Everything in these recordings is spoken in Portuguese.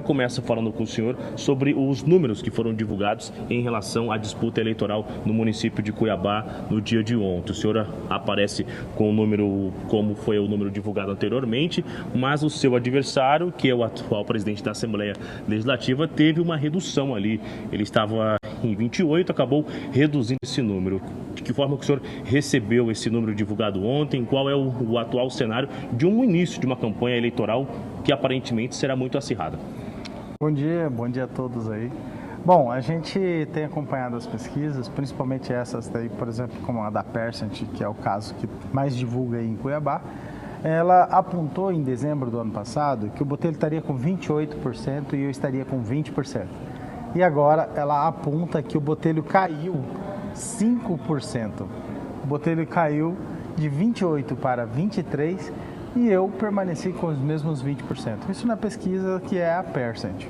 começo falando com o senhor sobre os números que foram divulgados em relação à disputa eleitoral no município de Cuiabá no dia de ontem. O senhor aparece com o número, como foi o número divulgado anteriormente, mas o seu adversário, que é o atual presidente da Assembleia Legislativa, teve uma redução ali. Ele estava em 28, acabou reduzindo esse número. De que forma que o senhor recebeu esse número divulgado ontem? Qual é o atual cenário de um início de uma campanha eleitoral que aparentemente será muito acirrada? Bom dia a todos aí. Bom, a gente tem acompanhado as pesquisas, principalmente essas daí, por exemplo, como a da Percent, que é o caso que mais divulga aí em Cuiabá. Ela apontou em dezembro do ano passado que o Botelho estaria com 28% e eu estaria com 20%. E agora ela aponta que o Botelho caiu 5%. O Botelho caiu de 28% para 23% e eu permaneci com os mesmos 20%. Isso na pesquisa que é a Percent.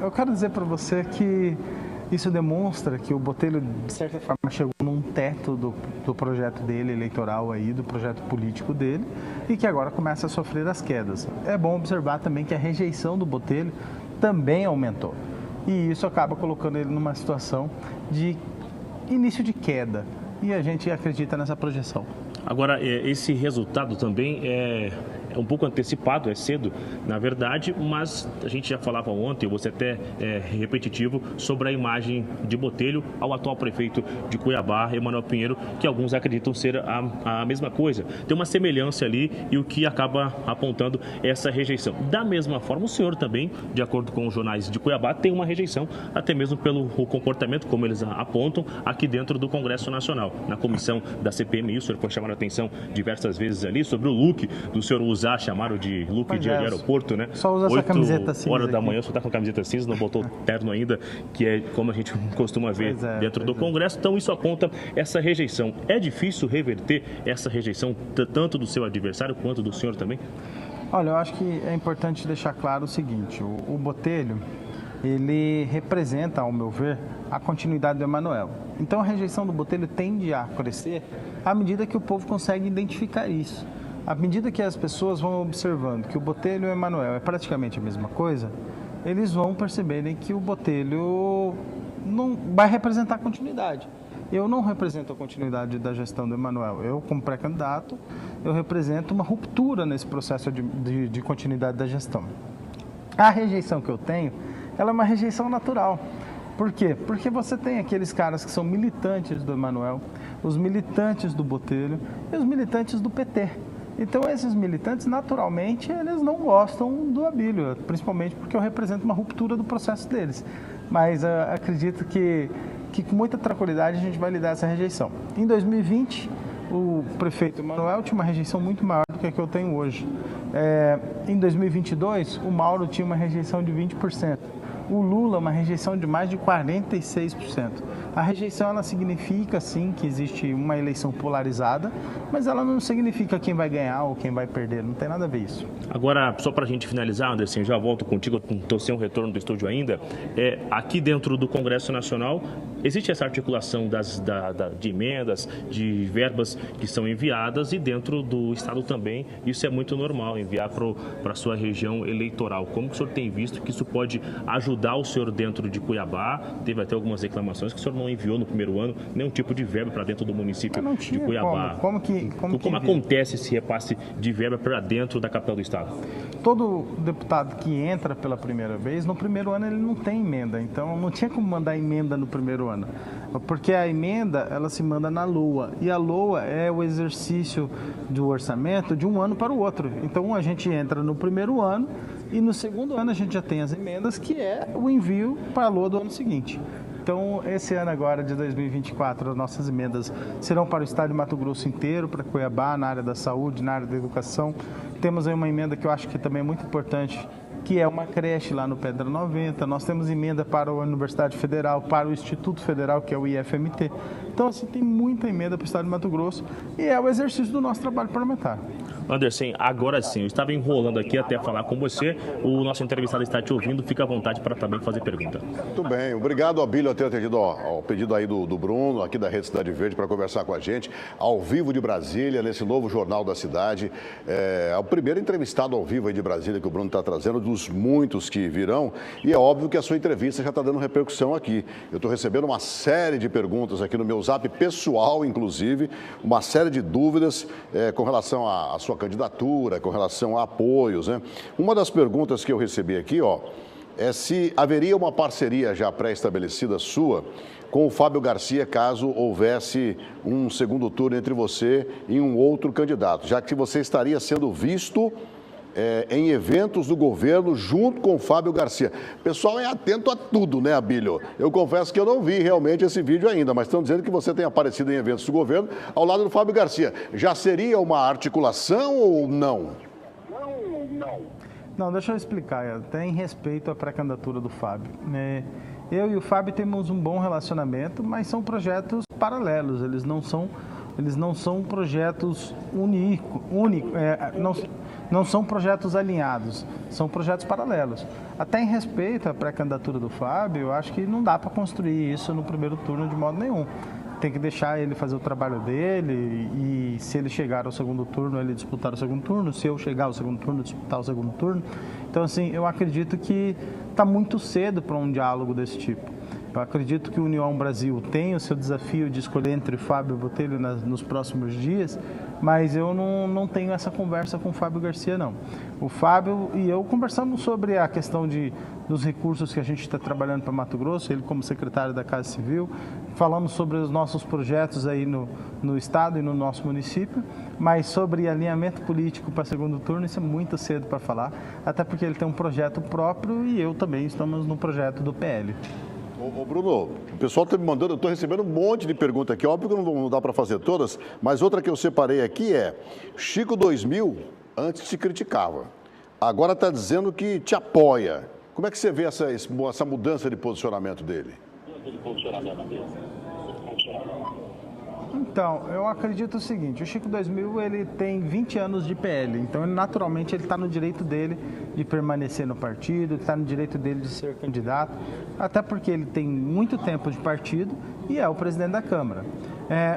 Eu quero dizer para você que isso demonstra que o Botelho, de certa forma, chegou num teto do projeto dele eleitoral, aí, do projeto político dele, e que agora começa a sofrer as quedas. É bom observar também que a rejeição do Botelho também aumentou. E isso acaba colocando ele numa situação de início de queda. E a gente acredita nessa projeção. Agora, esse resultado também é um pouco antecipado, é cedo, na verdade, mas a gente já falava ontem, você até é repetitivo, sobre a imagem de Botelho ao atual prefeito de Cuiabá, Emanuel Pinheiro, que alguns acreditam ser a mesma coisa. Tem uma semelhança ali e o que acaba apontando essa rejeição. Da mesma forma, o senhor também, de acordo com os jornais de Cuiabá, tem uma rejeição, até mesmo pelo comportamento, como eles apontam, aqui dentro do Congresso Nacional. Na comissão da CPMI, o senhor foi chamado a atenção diversas vezes ali sobre o look do senhor chamaram de look de aeroporto, né? Só usa essa camiseta cinza. 8 horas da manhã, você está com a camiseta cinza, não botou terno ainda, que é como a gente costuma ver dentro do Congresso. Então isso aponta essa rejeição. É difícil reverter essa rejeição, tanto do seu adversário quanto do senhor também? Olha, eu acho que é importante deixar claro o seguinte, o Botelho, ele representa, ao meu ver, a continuidade do Emanuel. Então a rejeição do Botelho tende a crescer à medida que o povo consegue identificar isso. À medida que as pessoas vão observando que o Botelho e o Emanuel é praticamente a mesma coisa, eles vão perceberem que o Botelho não vai representar a continuidade. Eu não represento a continuidade da gestão do Emanuel. Eu, como pré-candidato, eu represento uma ruptura nesse processo de continuidade da gestão. A rejeição que eu tenho, ela é uma rejeição natural. Por quê? Porque você tem aqueles caras que são militantes do Emanuel, os militantes do Botelho e os militantes do PT. Então, esses militantes, naturalmente, eles não gostam do Abílio, principalmente porque eu represento uma ruptura do processo deles. Mas acredito que com muita tranquilidade a gente vai lidar essa rejeição. Em 2020, o prefeito Emanuel tinha uma rejeição muito maior do que a que eu tenho hoje. Em 2022, o Mauro tinha uma rejeição de 20%. O Lula, uma rejeição de mais de 46%. A rejeição, ela significa, sim, que existe uma eleição polarizada, mas ela não significa quem vai ganhar ou quem vai perder, não tem nada a ver isso. Agora, só para a gente finalizar, Anderson, já volto contigo, estou sem um retorno do estúdio ainda. Aqui dentro do Congresso Nacional, existe essa articulação de emendas, de verbas que são enviadas e dentro do Estado também, isso é muito normal, enviar para a sua região eleitoral. Como que o senhor tem visto que isso pode ajudar o senhor dentro de Cuiabá? Teve até algumas reclamações que o senhor não enviou no primeiro ano nenhum tipo de verba para dentro do município de Cuiabá. Como acontece esse repasse de verba para dentro da capital do Estado? Todo deputado que entra pela primeira vez, no primeiro ano ele não tem emenda, então não tinha como mandar emenda no primeiro ano, porque a emenda ela se manda na LOA, e a LOA é o exercício do orçamento de um ano para o outro. Então a gente entra no primeiro ano e no segundo ano a gente já tem as emendas, que é o envio para a LOA do ano seguinte. Então, esse ano agora, de 2024, as nossas emendas serão para o estado de Mato Grosso inteiro, para Cuiabá, na área da saúde, na área da educação. Temos aí uma emenda que eu acho que também é muito importante, que é uma creche lá no Pedra 90. Nós temos emenda para a Universidade Federal, para o Instituto Federal, que é o IFMT. Então, assim, tem muita emenda para o estado de Mato Grosso e é o exercício do nosso trabalho parlamentar. Anderson, agora sim, eu estava enrolando aqui até falar com você. O nosso entrevistado está te ouvindo, fica à vontade para também fazer pergunta. Muito bem, obrigado, Abílio, por ter atendido ao pedido aí do Bruno, aqui da Rede Cidade Verde, para conversar com a gente, ao vivo de Brasília, nesse novo Jornal da Cidade. É o primeiro entrevistado ao vivo aí de Brasília que o Bruno está trazendo, dos muitos que virão, e é óbvio que a sua entrevista já está dando repercussão aqui. Eu estou recebendo uma série de perguntas aqui no meu zap pessoal, inclusive, uma série de dúvidas com relação à sua candidatura, com relação a apoios, né? Uma das perguntas que eu recebi aqui, é se haveria uma parceria já pré-estabelecida sua com o Fábio Garcia, caso houvesse um segundo turno entre você e um outro candidato, já que você estaria sendo visto em eventos do governo junto com o Fábio Garcia. O pessoal é atento a tudo, né, Abílio? Eu confesso que eu não vi realmente esse vídeo ainda, mas estão dizendo que você tem aparecido em eventos do governo ao lado do Fábio Garcia. Já seria uma articulação ou não? Não, deixa eu explicar, até em respeito à pré-candidatura do Fábio. Eu e o Fábio temos um bom relacionamento, mas são projetos paralelos, eles não são projetos únicos, não são projetos alinhados, são projetos paralelos. Até em respeito à pré-candidatura do Fábio, eu acho que não dá para construir isso no primeiro turno de modo nenhum. Tem que deixar ele fazer o trabalho dele e se ele chegar ao segundo turno, ele disputar o segundo turno. Se eu chegar ao segundo turno, disputar o segundo turno. Então, assim, eu acredito que está muito cedo para um diálogo desse tipo. Eu acredito que o União Brasil tem o seu desafio de escolher entre Fábio e Botelho nos próximos dias, mas eu não tenho essa conversa com o Fábio Garcia, não. O Fábio e eu conversamos sobre a questão dos recursos que a gente está trabalhando para Mato Grosso, ele como secretário da Casa Civil, falamos sobre os nossos projetos aí no estado e no nosso município, mas sobre alinhamento político para segundo turno, isso é muito cedo para falar, até porque ele tem um projeto próprio e eu também estamos no projeto do PL. Ô Bruno, o pessoal está me mandando, eu estou recebendo um monte de perguntas aqui, óbvio que não dá para fazer todas, mas outra que eu separei aqui é, Chico 2000 antes te criticava, agora está dizendo que te apoia. Como é que você vê essa mudança de posicionamento dele? Então, eu acredito o seguinte, o Chico 2000 ele tem 20 anos de PL, então naturalmente ele está no direito dele de permanecer no partido, está no direito dele de ser candidato, até porque ele tem muito tempo de partido e é o presidente da Câmara.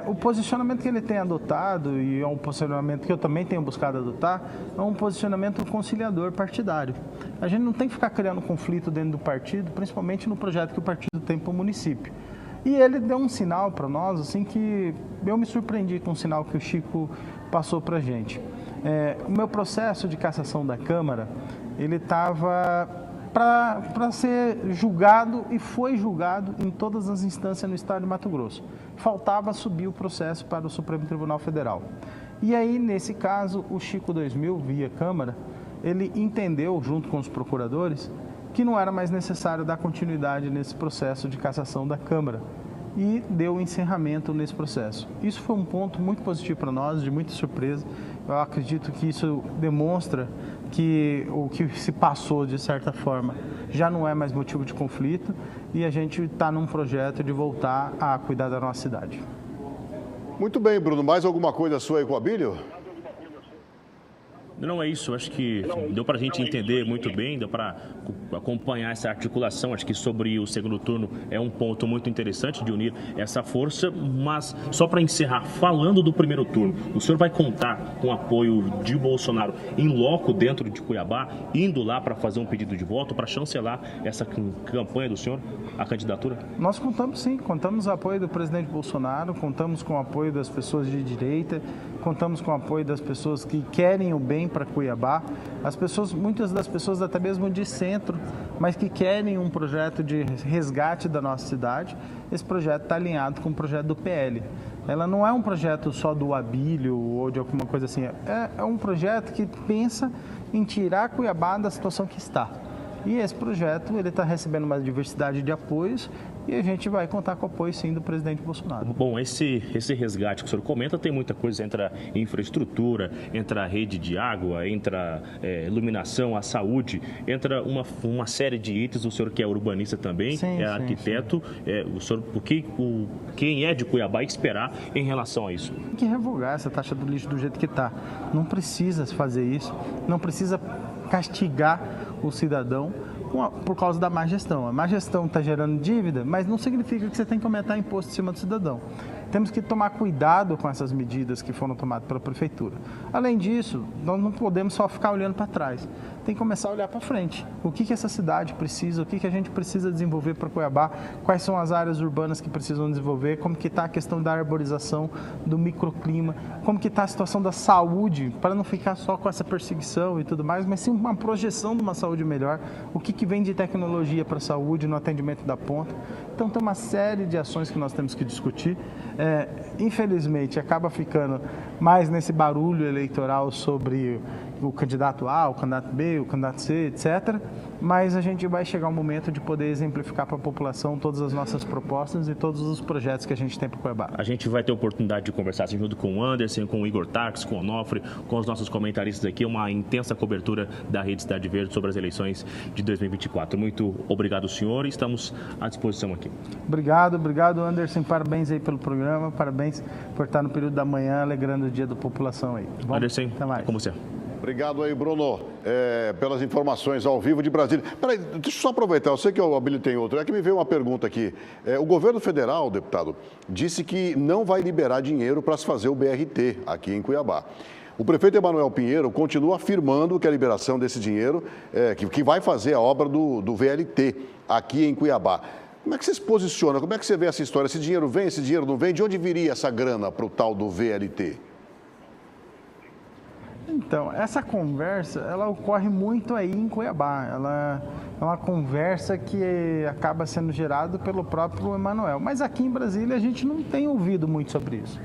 O posicionamento que ele tem adotado, e é um posicionamento que eu também tenho buscado adotar, é um posicionamento conciliador partidário. A gente não tem que ficar criando conflito dentro do partido, principalmente no projeto que o partido tem para o município. E ele deu um sinal para nós, assim, que eu me surpreendi com o sinal que o Chico passou para a gente. O meu processo de cassação da Câmara, ele estava para ser julgado e foi julgado em todas as instâncias no estado de Mato Grosso. Faltava subir o processo para o Supremo Tribunal Federal. E aí, nesse caso, o Chico 2000, via Câmara, ele entendeu, junto com os procuradores, que não era mais necessário dar continuidade nesse processo de cassação da Câmara e deu encerramento nesse processo. Isso foi um ponto muito positivo para nós, de muita surpresa. Eu acredito que isso demonstra que o que se passou, de certa forma, já não é mais motivo de conflito e a gente está num projeto de voltar a cuidar da nossa cidade. Muito bem, Bruno. Mais alguma coisa sua aí com o Abílio? Não é isso, acho que deu para a gente entender muito bem, deu para acompanhar essa articulação, acho que sobre o segundo turno é um ponto muito interessante de unir essa força, mas só para encerrar, falando do primeiro turno, o senhor vai contar com o apoio de Bolsonaro em loco dentro de Cuiabá, indo lá para fazer um pedido de voto, para chancelar essa campanha do senhor, a candidatura? Nós contamos sim, contamos com o apoio do presidente Bolsonaro, contamos com o apoio das pessoas de direita, contamos com o apoio das pessoas que querem o bem para Cuiabá, muitas das pessoas até mesmo de centro, mas que querem um projeto de resgate da nossa cidade. Esse projeto está alinhado com o projeto do PL. Ela não é um projeto só do Abílio ou de alguma coisa assim, é um projeto que pensa em tirar Cuiabá da situação que está. E esse projeto ele está recebendo uma diversidade de apoios e a gente vai contar com o apoio, sim, do presidente Bolsonaro. Bom, esse resgate que o senhor comenta tem muita coisa, entra infraestrutura, entra a rede de água, entra iluminação, a saúde, entra uma série de itens. O senhor que é urbanista também, sim, arquiteto, o senhor, quem é de Cuiabá esperar em relação a isso? Tem que revogar essa taxa do lixo do jeito que está. Não precisa fazer isso, não precisa castigar o cidadão por causa da má gestão. A má gestão está gerando dívida, mas não significa que você tem que aumentar imposto em cima do cidadão. Temos que tomar cuidado com essas medidas que foram tomadas pela Prefeitura. Além disso, nós não podemos só ficar olhando para trás. Tem que começar a olhar para frente. O que essa cidade precisa, o que a gente precisa desenvolver para Cuiabá, quais são as áreas urbanas que precisam desenvolver, como que está a questão da arborização, do microclima, como que está a situação da saúde, para não ficar só com essa perseguição e tudo mais, mas sim uma projeção de uma saúde melhor, o que vem de tecnologia para a saúde, no atendimento da ponta. Então, tem uma série de ações que nós temos que discutir. Infelizmente, acaba ficando mais nesse barulho eleitoral sobre o candidato A, o candidato B, o candidato C, etc. Mas a gente vai chegar um momento de poder exemplificar para a população todas as nossas propostas e todos os projetos que a gente tem para o Cuiabá. A gente vai ter oportunidade de conversar assim, junto com o Anderson, com o Igor Tax, com o Onofre, com os nossos comentaristas aqui, uma intensa cobertura da Rede Cidade Verde sobre as eleições de 2024. Muito obrigado, senhor, e estamos à disposição aqui. Obrigado, Anderson. Parabéns aí pelo programa, parabéns por estar no período da manhã alegrando o dia da população aí. Bom, Anderson, até mais. É com você. Obrigado aí, Bruno, pelas informações ao vivo de Brasília. Peraí, deixa eu só aproveitar, eu sei que o Abílio tem outro, é que me veio uma pergunta aqui. O governo federal, deputado, disse que não vai liberar dinheiro para se fazer o BRT aqui em Cuiabá. O prefeito Emanuel Pinheiro continua afirmando que a liberação desse dinheiro, que vai fazer a obra do VLT aqui em Cuiabá. Como é que você se posiciona? Como é que você vê essa história? Esse dinheiro vem, esse dinheiro não vem? De onde viria essa grana para o tal do VLT? Então, essa conversa, ela ocorre muito aí em Cuiabá. Ela é uma conversa que acaba sendo gerada pelo próprio Emanuel. Mas aqui em Brasília a gente não tem ouvido muito sobre isso.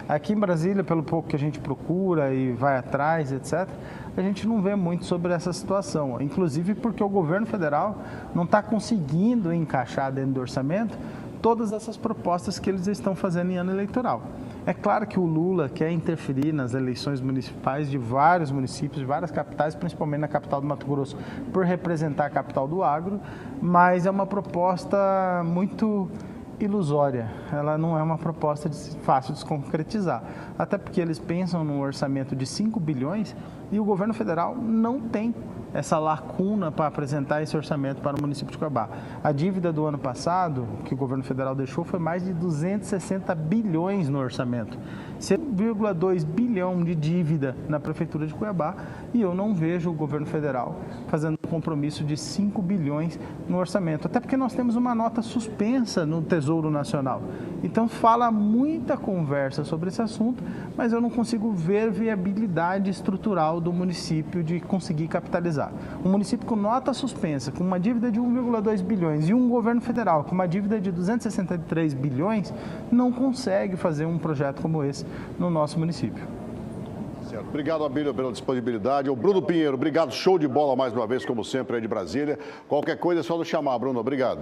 Aqui em Brasília, pelo pouco que a gente procura e vai atrás, etc., a gente não vê muito sobre essa situação. Inclusive porque o governo federal não está conseguindo encaixar dentro do orçamento todas essas propostas que eles estão fazendo em ano eleitoral. É claro que o Lula quer interferir nas eleições municipais de vários municípios, de várias capitais, principalmente na capital do Mato Grosso, por representar a capital do agro, mas é uma proposta muito ilusória. Ela não é uma proposta fácil de se concretizar. Até porque eles pensam num orçamento de 5 bilhões e o governo federal não tem essa lacuna para apresentar esse orçamento para o município de Cuiabá. A dívida do ano passado, que o governo federal deixou, foi mais de 260 bilhões no orçamento. 1,2 bilhão de dívida na prefeitura de Cuiabá e eu não vejo o governo federal fazendo um compromisso de 5 bilhões no orçamento. Até porque nós temos uma nota suspensa no Tesouro Nacional. Então fala muita conversa sobre esse assunto, mas eu não consigo ver viabilidade estrutural do município de conseguir capitalizar. Um município com nota suspensa, com uma dívida de 1,2 bilhões e um governo federal com uma dívida de 263 bilhões, não consegue fazer um projeto como esse no nosso município. Certo. Obrigado, Abílio, pela disponibilidade. O Bruno Pinheiro, obrigado. Show de bola mais uma vez, como sempre, aí de Brasília. Qualquer coisa é só nos chamar, Bruno. Obrigado.